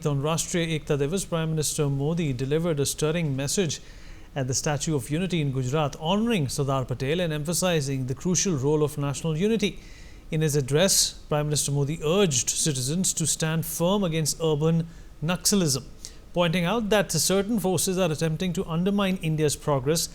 On Rashtriya Ekta Diwas, Prime Minister Modi delivered a stirring message at the Statue of Unity in Gujarat, honouring Sardar Patel and emphasising the crucial role of national unity. In his address, Prime Minister Modi urged citizens to stand firm against urban Naxalism, pointing out that certain forces are attempting to undermine India's progress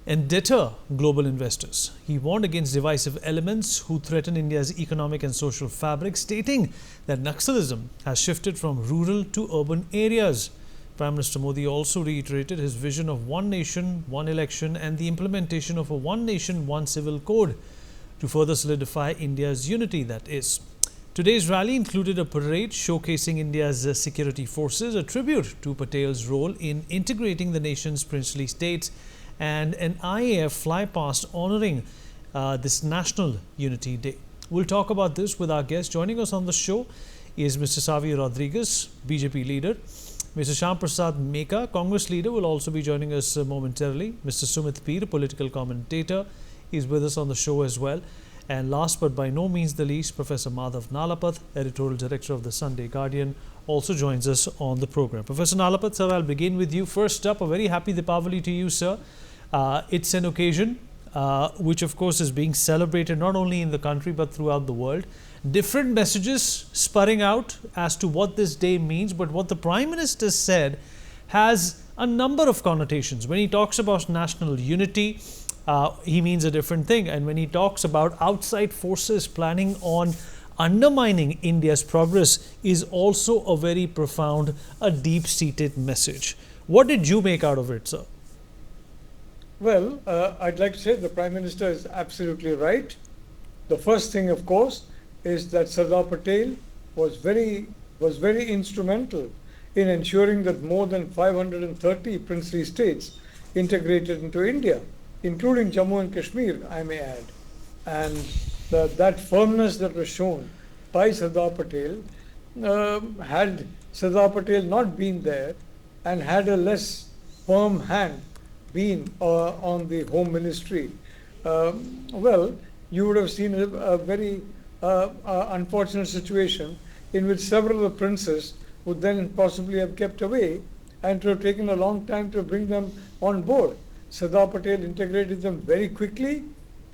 and deter global investors. He warned against divisive elements who threaten India's economic and social fabric, stating that Naxalism has shifted from rural to urban areas. Prime Minister Modi also reiterated his vision of one nation, one election and the implementation of a one nation, one civil code to further solidify India's unity, that is. Today's rally included a parade showcasing India's security forces, a tribute to Patel's role in integrating the nation's princely states, and an IAF flypast honouring this National Unity Day. We'll talk about this with our guest. Joining us on the show is Mr. Xavier Rodriguez, BJP leader. Mr. Shyam Prasad Meka, Congress leader, will also be joining us momentarily. Mr. Sumit Peer, political commentator, is with us on the show as well. And last but by no means the least, Professor Madhav Nalapath, editorial director of the Sunday Guardian, also joins us on the program. Professor Nalapath, sir, I'll begin with you. First up, a very happy Deepavali to you, sir. It's an occasion which, of course, is being celebrated not only in the country but throughout the world. Different messages spurring out as to what this day means, but what the Prime Minister said has a number of connotations. When he talks about national unity, he means a different thing. And when he talks about outside forces planning on undermining India's progress, is also a very profound, a deep-seated message. What did you make out of it, sir? Well, I'd like to say the Prime Minister is absolutely right. The first thing, of course, is that Sardar Patel was very instrumental in ensuring that more than 530 princely states integrated into India, including Jammu and Kashmir, I may add. And that firmness that was shown by Sardar Patel, had Sardar Patel not been there and had a less firm hand been on the Home Ministry, well, you would have seen a very unfortunate situation in which several of the princes would then possibly have kept away and to have taken a long time to bring them on board. Sardar Patel integrated them very quickly,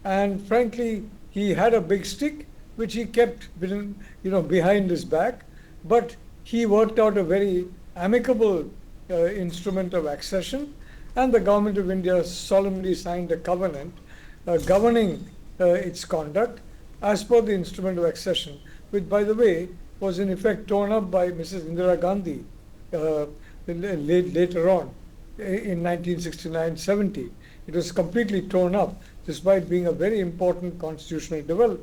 and frankly, he had a big stick which he kept behind his back, but he worked out a very amicable instrument of accession, and the Government of India solemnly signed a covenant governing its conduct as per the instrument of accession, which, by the way, was in effect torn up by Mrs. Indira Gandhi later on in 1969-70. It was completely torn up, despite being a very important constitutional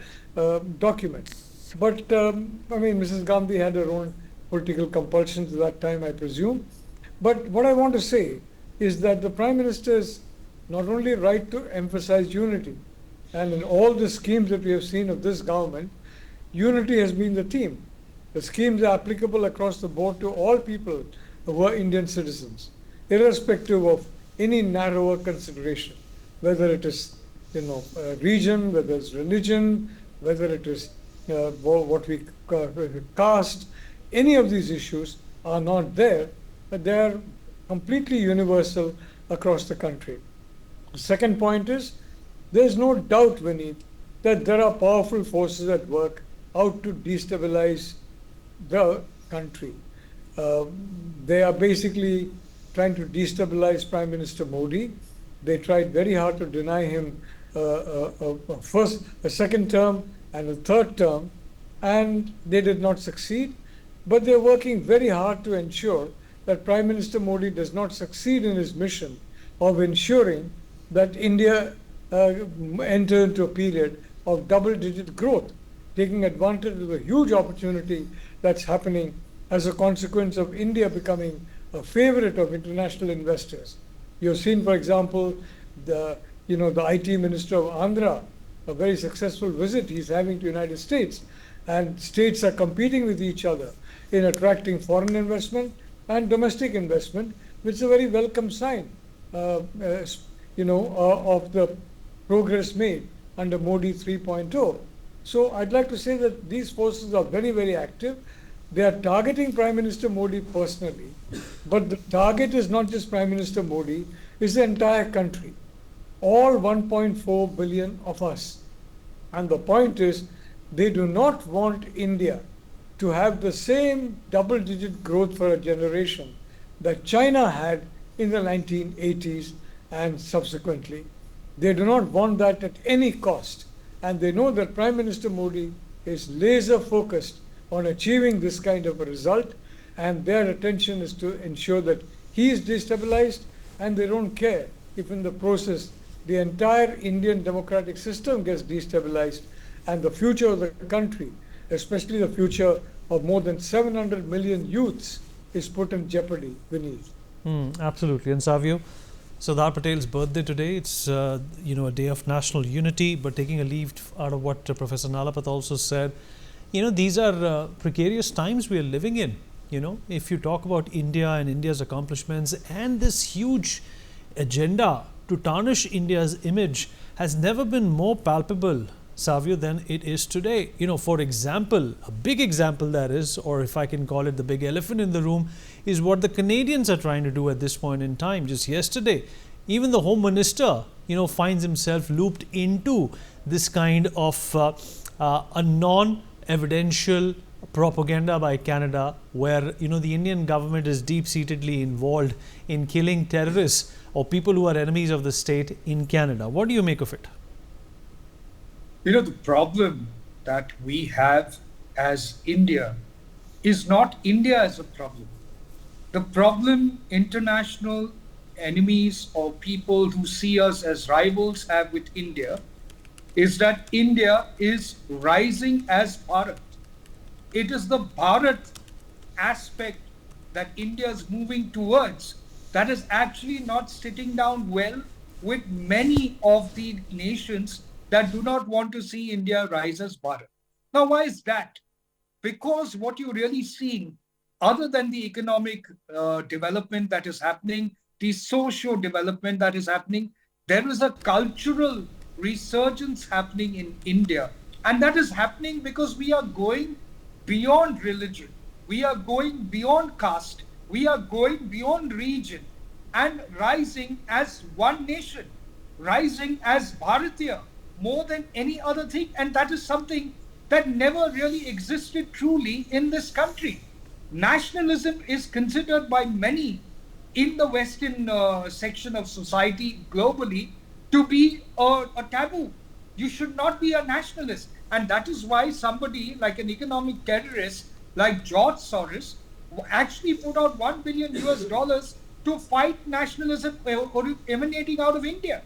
document. But, Mrs. Gandhi had her own political compulsions at that time, I presume. But what I want to say is that the Prime Minister is not only right to emphasize unity, and in all the schemes that we have seen of this government, unity has been the theme. The schemes are applicable across the board to all people who are Indian citizens, irrespective of any narrower consideration, whether it is region, whether it's religion, whether it is what we call caste. Any of these issues are not there, but they are completely universal across the country. The second point is, there is no doubt, Vineet, that there are powerful forces at work out to destabilize the country. They are basically trying to destabilize Prime Minister Modi. They tried very hard to deny him a second term and a third term, and they did not succeed. But they're working very hard to ensure that Prime Minister Modi does not succeed in his mission of ensuring that India enter into a period of double-digit growth, taking advantage of the huge opportunity that's happening as a consequence of India becoming a favorite of international investors. You've seen, for example, the IT Minister of Andhra, a very successful visit he's having to the United States, and states are competing with each other in attracting foreign investment and domestic investment, which is a very welcome sign, of the progress made under Modi 3.0. So I'd like to say that these forces are very, very active. They are targeting Prime Minister Modi personally, but the target is not just Prime Minister Modi, it's the entire country, all 1.4 billion of us. And the point is, they do not want India to have the same double-digit growth for a generation that China had in the 1980s and subsequently. They do not want that at any cost. And they know that Prime Minister Modi is laser focused on achieving this kind of a result, and their attention is to ensure that he is destabilized, and they don't care if in the process the entire Indian democratic system gets destabilized and the future of the country, especially the future of more than 700 million youths, is put in jeopardy beneath. Absolutely. And Savio, Sardar Patel's birthday today, it's a day of national unity, but taking a leaf out of what Professor Nalapat also said, these are precarious times we are living in. If you talk about India and India's accomplishments and this huge agenda to tarnish India's image has never been more palpable, Savio, than it is today. For example, a big example that is, or if I can call it the big elephant in the room, is what the Canadians are trying to do at this point in time. Just yesterday, even the Home Minister, finds himself looped into this kind of a non-evidential propaganda by Canada, where the Indian government is deep-seatedly involved in killing terrorists or people who are enemies of the state in Canada. What do you make of it? The problem that we have as India is not India as a problem. The problem international enemies or people who see us as rivals have with India is that India is rising as Bharat. It is the Bharat aspect that India is moving towards that is actually not sitting down well with many of the nations that do not want to see India rise as Bharat. Now, why is that? Because what you're really seeing, other than the economic development that is happening, the socio development that is happening, there is a cultural resurgence happening in India. And that is happening because we are going beyond religion. We are going beyond caste. We are going beyond region and rising as one nation, rising as Bharatiya more than any other thing. And that is something that never really existed truly in this country. Nationalism is considered by many in the Western section of society globally to be a taboo. You should not be a nationalist. And that is why somebody like an economic terrorist like George Soros actually put out $1 billion to fight nationalism emanating out of India.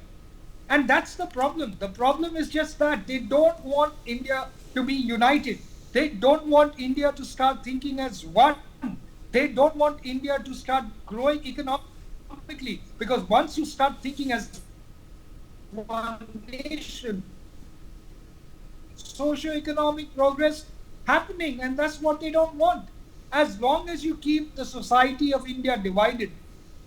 And that's the problem. The problem is just that they don't want India to be united. They don't want India to start thinking as one. They don't want India to start growing economically. Because once you start thinking as one nation, socio-economic progress happening, and that's what they don't want. As long as you keep the society of India divided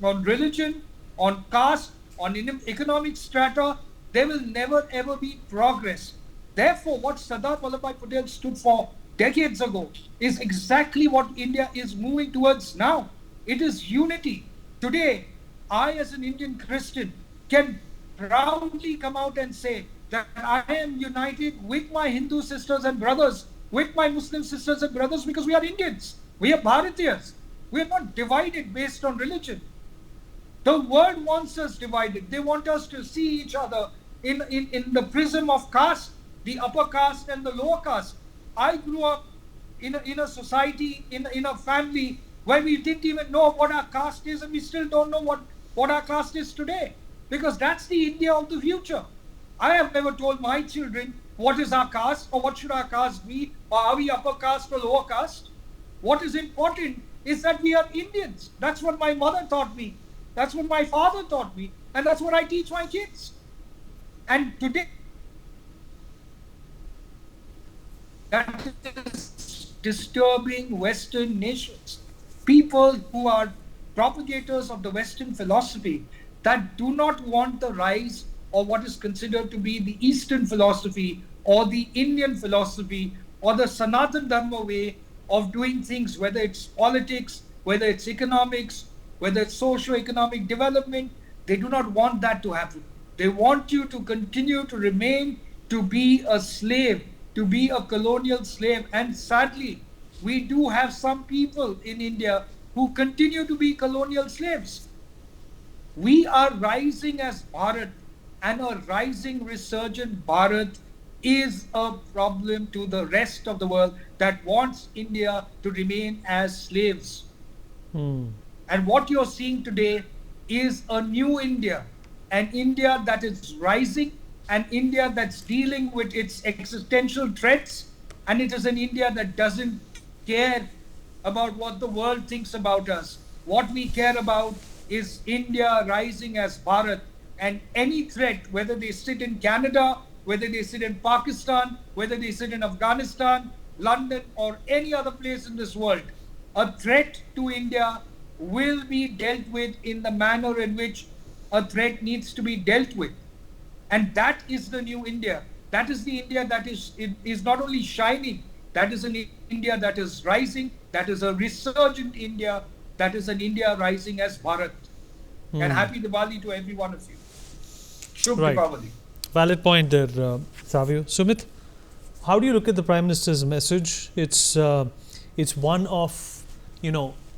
on religion, on caste, on economic strata, there will never ever be progress. Therefore, what Sardar Patel stood for decades ago is exactly what India is moving towards now. It is unity. Today, I as an Indian Christian can proudly come out and say that I am united with my Hindu sisters and brothers, with my Muslim sisters and brothers, because we are Indians. We are Bharatiyas. We are not divided based on religion. The world wants us divided. They want us to see each other in the prism of caste, the upper caste and the lower caste. I grew up in a society, in a family where we didn't even know what our caste is, and we still don't know what our caste is today. Because that's the India of the future. I have never told my children what is our caste or what should our caste be, or are we upper caste or lower caste. What is important is that we are Indians. That's what my mother taught me. That's what my father taught me. And that's what I teach my kids. And today, that is disturbing Western nations. People who are propagators of the Western philosophy that do not want the rise of what is considered to be the Eastern philosophy or the Indian philosophy or the Sanatan Dharma way of doing things, whether it's politics, whether it's economics, whether it's socio-economic development. They do not want that to happen. They want you to continue to remain, to be a slave, to be a colonial slave. And sadly, we do have some people in India who continue to be colonial slaves. We are rising as Bharat, and a rising, resurgent Bharat is a problem to the rest of the world that wants India to remain as slaves. And what you're seeing today is a new India, an India that is rising, an India that's dealing with its existential threats, and it is an India that doesn't care about what the world thinks about us. What we care about is India rising as Bharat, and any threat, whether they sit in Canada, whether they sit in Pakistan, whether they sit in Afghanistan, London, or any other place in this world, a threat to India will be dealt with in the manner in which a threat needs to be dealt with. And that is the new India. That is the India that is not only shining, that is an India that is rising, that is a resurgent India, that is an India rising as Bharat. And happy Diwali to every one of you. Shubh Diwali. Valid point there, Savio. Sumit, how do you look at the Prime Minister's message? It's one of,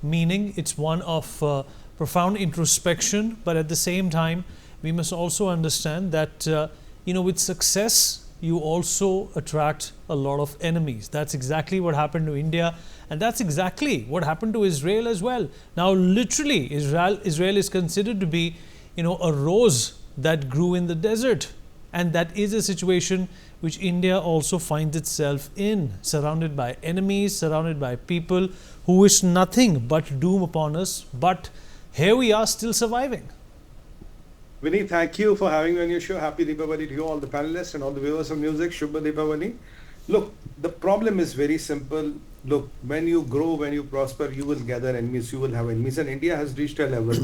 meaning. It's one of profound introspection. But at the same time, we must also understand that, with success, you also attract a lot of enemies. That's exactly what happened to India. And that's exactly what happened to Israel as well. Now, literally, Israel is considered to be, a rose that grew in the desert. And that is a situation which India also finds itself in, surrounded by enemies, surrounded by people who wish nothing but doom upon us. But here we are still surviving. Vinny, thank you for having me on your show. Happy Deepavali to you, all the panelists and all the viewers of NewsX. Shubha Deepavali. Look, the problem is very simple. Look, when you grow, when you prosper, you will gather enemies, you will have enemies. And India has reached a level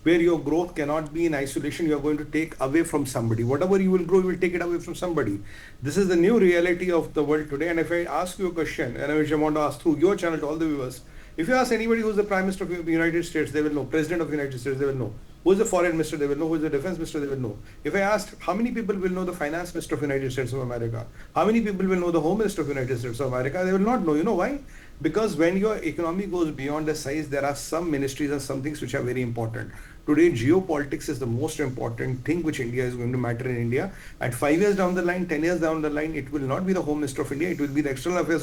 where your growth cannot be in isolation. You are going to take away from somebody. Whatever you will grow, you will take it away from somebody. This is the new reality of the world today. And if I ask you a question, and I want to ask through your channel to all the viewers, if you ask anybody who's the Prime Minister of the United States, they will know. President of the United States, they will know. Who is the Foreign Minister, they will know. Who is the Defense Minister, they will know. If I asked how many people will know the Finance Minister of the United States of America, how many people will know the Home Minister of the United States of America, they will not know. You know why? Because when your economy goes beyond a size, there are some ministries and some things which are very important. Today, geopolitics is the most important thing which India is going to matter in India. At 5 years down the line, 10 years down the line, it will not be the Home Minister of India, it will be the External Affairs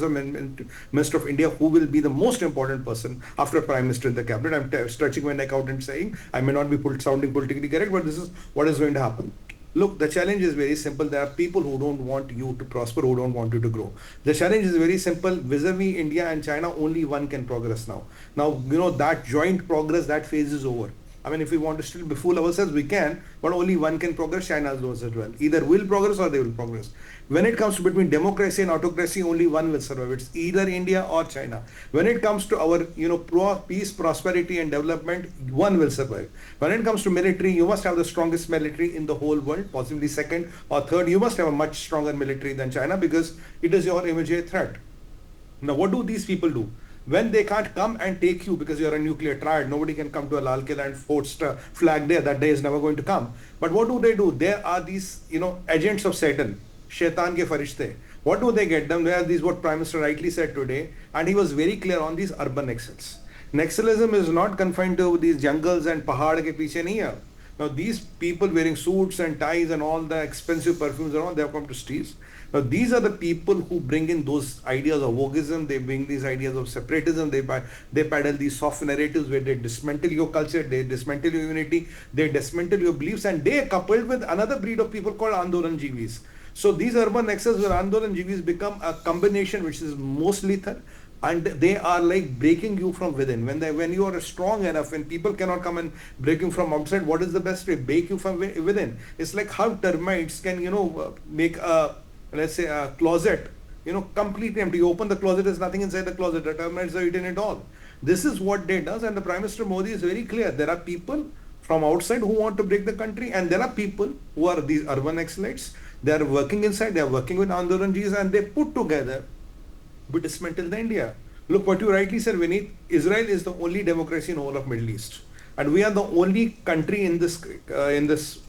Minister of India who will be the most important person after Prime Minister in the cabinet. I'm stretching my neck out and saying, I may not be sounding politically correct, but this is what is going to happen. Look, the challenge is very simple. There are people who don't want you to prosper, who don't want you to grow. The challenge is very simple. Vis-a-vis India and China, only one can progress now. Now, that joint progress, that phase is over. I mean, if we want to still befool ourselves, we can, but only one can progress. China knows as well. Either will progress or they will progress. When it comes to between democracy and autocracy, only one will survive. It's either India or China. When it comes to our, peace, prosperity and development, one will survive. When it comes to military, you must have the strongest military in the whole world, possibly second or third. You must have a much stronger military than China because it is your immediate threat. Now, what do these people do? When they can't come and take you because you're a nuclear triad, nobody can come to a Lal Killa and force a flag there. That day is never going to come. But what do? There are these, agents of Satan, Shaitan ke farishte. What do they get them? There are these, what Prime Minister rightly said today, and he was very clear on these urban Naxals. Naxalism is not confined to these jungles and pahad ke piche nahi hai. Now these people wearing suits and ties and all the expensive perfumes and all, they have come to streets. Now these are the people who bring in those ideas of wokeism, they bring these ideas of separatism, they peddle these soft narratives where they dismantle your culture, they dismantle your unity, they dismantle your beliefs, and they are coupled with another breed of people called Andolanjivis. So these urban Naxals with Andolanjivis become a combination which is most lethal. And they are like breaking you from within. When you are strong enough, when people cannot come and break you from outside, what is the best way? Break you from within. It's like how termites can, make a, let's say, a closet, completely empty. You open the closet, there's nothing inside the closet. The termites are eating it all. This is what they does, and the Prime Minister Modi is very clear. There are people from outside who want to break the country, and there are people who are these urban Naxalites. They are working inside, they are working with Andolanjis, and they put together, we dismantle the India. Look, what you rightly said, Vineet, Israel is the only democracy in the whole of Middle East. And we are the only country in this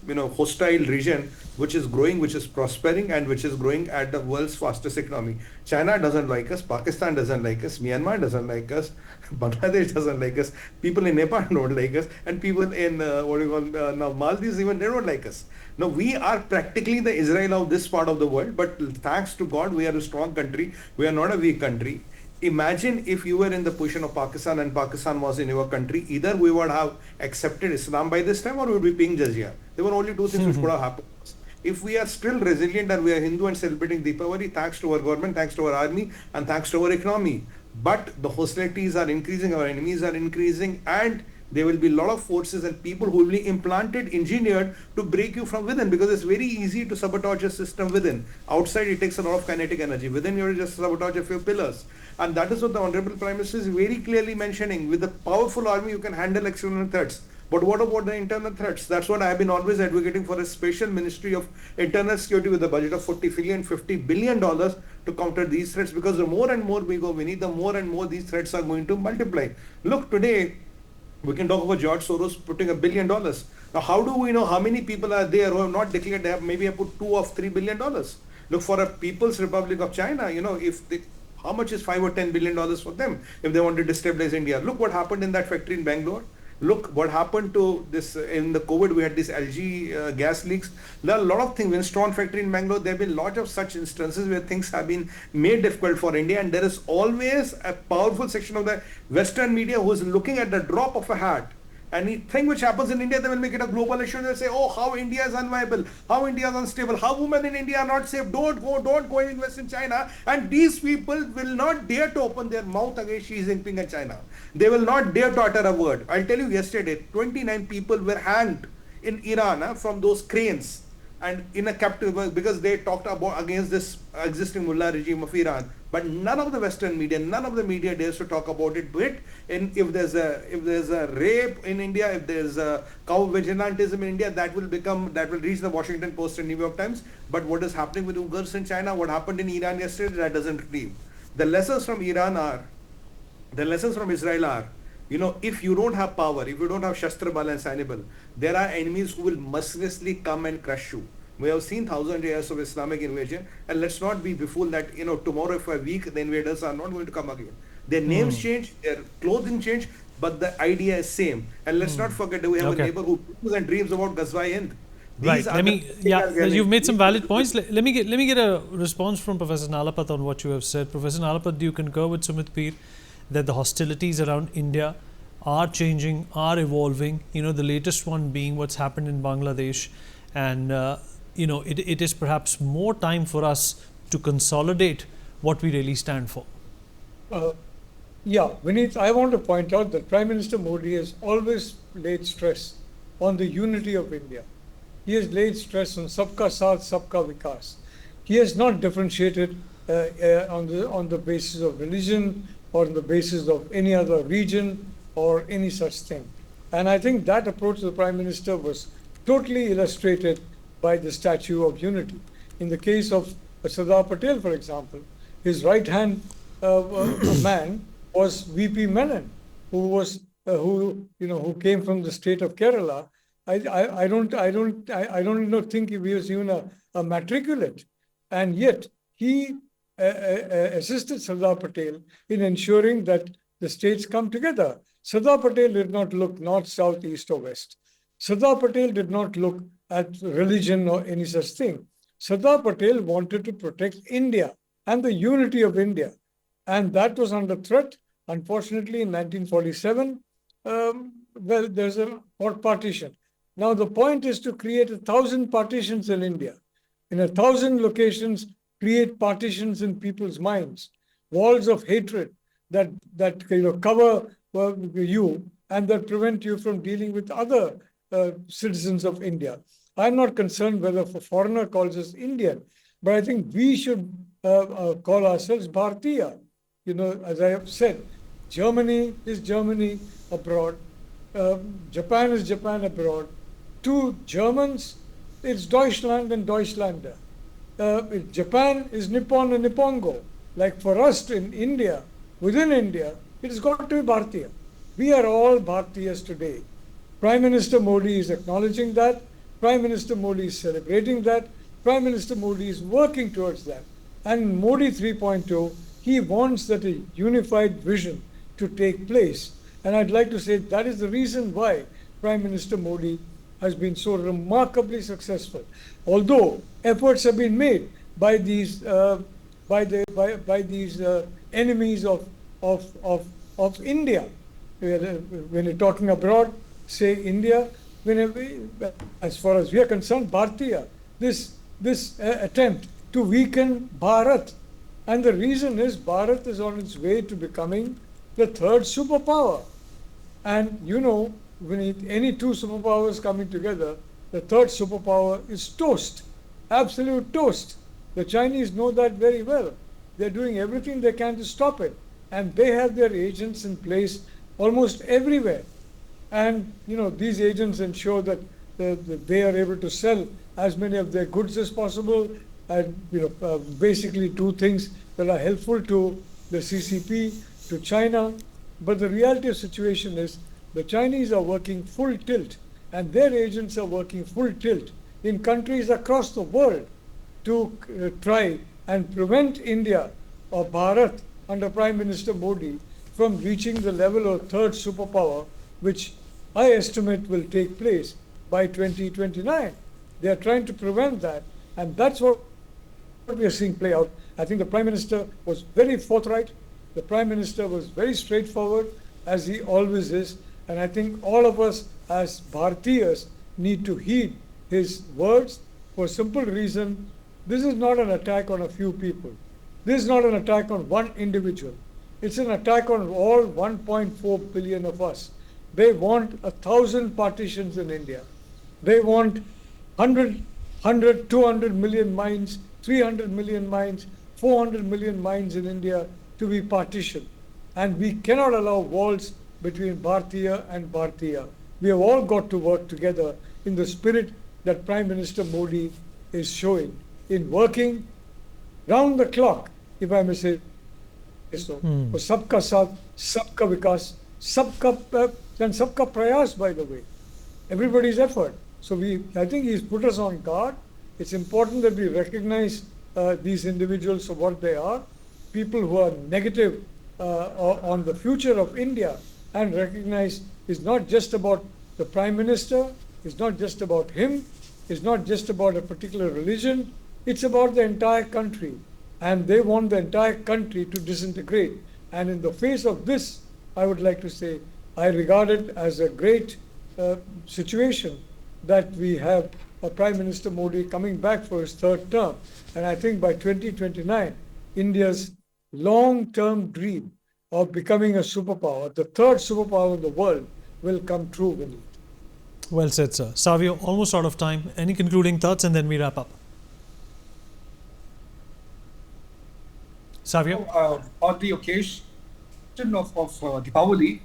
hostile region which is growing, which is prospering, and which is growing at the world's fastest economy. China doesn't like us, Pakistan doesn't like us, Myanmar doesn't like us, Bangladesh doesn't like us, people in Nepal don't like us, and people in now Maldives even, they don't like us. Now we are practically the Israel of this part of the world, but thanks to God we are a strong country. We are not a weak country. Imagine if you were in the position of Pakistan and Pakistan was in your country, either we would have accepted Islam by this time or we would be paying jizya. There were only two things which could have happened. If we are still resilient and we are Hindu and celebrating Deepavali, thanks to our government, thanks to our army, and thanks to our economy. But the hostilities are increasing, our enemies are increasing, and there will be a lot of forces and people who will be implanted, engineered to break you from within, because it's very easy to sabotage a system within. Outside, it takes a lot of kinetic energy. Within, you're just sabotage a few pillars. And that is what the Honorable Prime Minister is very clearly mentioning. With a powerful army, you can handle external threats. But what about the internal threats? That's what I have been always advocating for, a special Ministry of Internal Security with a budget of $50 billion to counter these threats, because the more and more we go, the more and more these threats are going to multiply. Look, today, we can talk about George Soros putting $1 billion. Now, how do we know how many people are there who have not declared they have maybe put $2 or $3 billion? Look, for a People's Republic of China, if they, how much is $5 or $10 billion for them if they want to destabilize India? Look what happened in that factory in Bangalore. Look what happened to this in the COVID. We had these LG gas leaks. There are a lot of things. Winstone factory in Bangalore, there have been a lot of such instances where things have been made difficult for India, and there is always a powerful section of the Western media who is looking at the drop of a hat. Any thing which happens in India, they will make it a global issue. They'll say, oh, how India is unviable, how India is unstable, how women in India are not safe, don't go and invest in China. And these people will not dare to open their mouth against Xi Jinping and China. They will not dare to utter a word. I'll tell you, yesterday, 29 people were hanged in Iran from those cranes and in a captive, because they talked about against this existing mullah regime of Iran. But none of the Western media, none of the media dares to talk about it. But if there's a rape in India, if there's a cow vigilantism in India, that will reach the Washington Post and New York Times. But what is happening with Uyghurs in China, what happened in Iran yesterday, that doesn't leave. The lessons from Iran are, the lessons from Israel are, if you don't have power, if you don't have Shastra Bal and Saન્ય Bal, there are enemies who will mercilessly come and crush you. We have seen 1,000 years of Islamic invasion, and let's not be befooled that tomorrow, if a week, the invaders are not going to come again. Their names change, their clothing change, but the idea is same. And let's not forget that we have a neighbor who dreams about Ghazwa Hind. Right. You've made some valid points. Let me get a response from Professor Nalapat on what you have said. Professor Nalapat, do you concur with Sumit Peer that the hostilities around India are changing, are evolving? The latest one being what's happened in Bangladesh, and it is perhaps more time for us to consolidate what we really stand for. Vineet, I want to point out that Prime Minister Modi has always laid stress on the unity of India. He has laid stress on Sabka Saath, Sabka Vikas. He has not differentiated on the basis of religion or on the basis of any other region or any such thing. And I think that approach of the Prime Minister was totally illustrated by the Statue of Unity. In the case of Sardar Patel, for example, his right-hand man was VP Menon, who came from the state of Kerala. I don't think he was even a matriculate, and yet he assisted Sardar Patel in ensuring that the states come together. Sardar Patel did not look north, south, east, or west. Sardar Patel did not look at religion or any such thing. Sardar Patel wanted to protect India and the unity of India. And that was under threat. Unfortunately, in 1947, there's a hot partition. Now, the point is to create 1,000 partitions in India. In 1,000 locations, create partitions in people's minds, walls of hatred that cover you and that prevent you from dealing with other citizens of India. I'm not concerned whether a foreigner calls us Indian, but I think we should call ourselves Bharatiya. As I have said, Germany is Germany abroad. Japan is Japan abroad. To Germans, it's Deutschland and Deutschlander. Japan is Nippon and Nippongo. Like for us in India, within India, it has got to be Bharatiya. We are all Bharatiyas today. Prime Minister Modi is acknowledging that. Prime Minister Modi is celebrating that. Prime Minister Modi is working towards that. And Modi 3.0, he wants that a unified vision to take place. And I'd like to say that is the reason why Prime Minister Modi has been so remarkably successful. Although efforts have been made by these enemies of India. When you're talking abroad, say India. As far as we are concerned, Bharatiya, this attempt to weaken Bharat, and the reason is Bharat is on its way to becoming the third superpower. And you know, when any two superpowers coming together, the third superpower is toast, absolute toast. The Chinese know that very well. They're doing everything they can to stop it. And they have their agents in place almost everywhere. And you know, these agents ensure that they are able to sell as many of their goods as possible, and basically do things that are helpful to the CCP, to China. But the reality of the situation is the Chinese are working full tilt, and their agents are working full tilt in countries across the world to try and prevent India or Bharat under Prime Minister Modi from reaching the level of third superpower, which I estimate will take place by 2029. They are trying to prevent that, and that's what we are seeing play out. I think the Prime Minister was very forthright. The Prime Minister was very straightforward, as he always is, and I think all of us as Bharatiyas need to heed his words for a simple reason. This is not an attack on a few people. This is not an attack on one individual. It's an attack on all 1.4 billion of us. They want 1,000 partitions in India. They want 100, 200 million mines, 300 million mines, 400 million mines in India to be partitioned. And we cannot allow walls between Bharatiya and Bharatiya. We have all got to work together in the spirit that Prime Minister Modi is showing, in working round the clock, if I may say so, for sabka saath, sabka vikas, and sabka prayas, by the way, everybody's effort. So I think he's put us on guard. It's important that we recognize these individuals for what they are, people who are negative on the future of India, and recognize it's not just about the Prime Minister, it's not just about him, it's not just about a particular religion, it's about the entire country. And they want the entire country to disintegrate. And in the face of this, I would like to say, I regard it as a great situation that we have a Prime Minister Modi coming back for his third term. And I think by 2029, India's long-term dream of becoming a superpower, the third superpower in the world, will come true, Vineet. Well said, sir. Savio, almost out of time. Any concluding thoughts, and then we wrap up? Savio? On the occasion of Deepavali,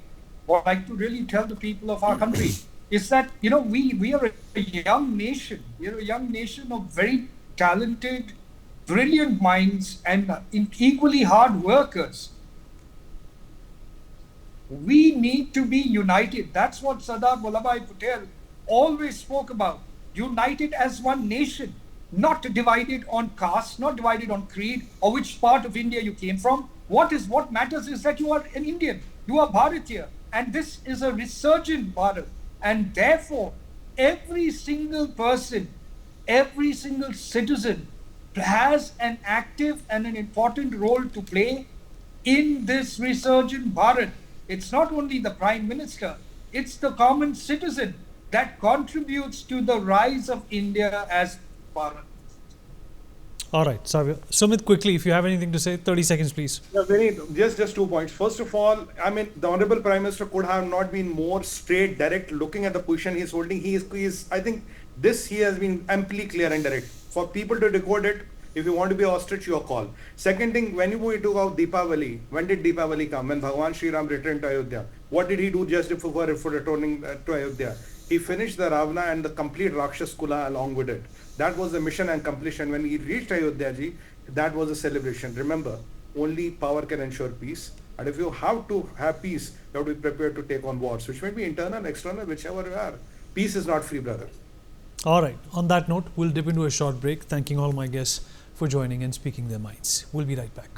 what I'd like to really tell the people of our country is that, we are a young nation. We're a young nation of very talented, brilliant minds and equally hard workers. We need to be united. That's what Sardar Patel always spoke about. United as one nation, not divided on caste, not divided on creed, or which part of India you came from. What matters is that you are an Indian. You are Bharatiya. And this is a resurgent Bharat. And therefore, every single person, every single citizen has an active and an important role to play in this resurgent Bharat. It's not only the Prime Minister, it's the common citizen that contributes to the rise of India as Bharat. All right, Savio. Sumit, quickly, if you have anything to say, 30 seconds, please. Just 2 points. First of all, I mean, the Honorable Prime Minister could have not been more straight, direct, looking at the position he's holding. He is, I think, he has been amply clear and direct. For people to decode it, if you want to be ostrich, your call. Second thing, when you talk about Deepavali, when did Deepavali come? When Bhagwan Sri Ram returned to Ayodhya. What did he do just before returning to Ayodhya? He finished the Ravana and the complete Rakshas Kula along with it. That was the mission and completion. When he reached Ayodhya ji, that was a celebration. Remember, only power can ensure peace. And if you have to have peace, you have to be prepared to take on wars, which may be internal, external, whichever you are. Peace is not free, brother. All right. On that note, we'll dip into a short break, thanking all my guests for joining and speaking their minds. We'll be right back.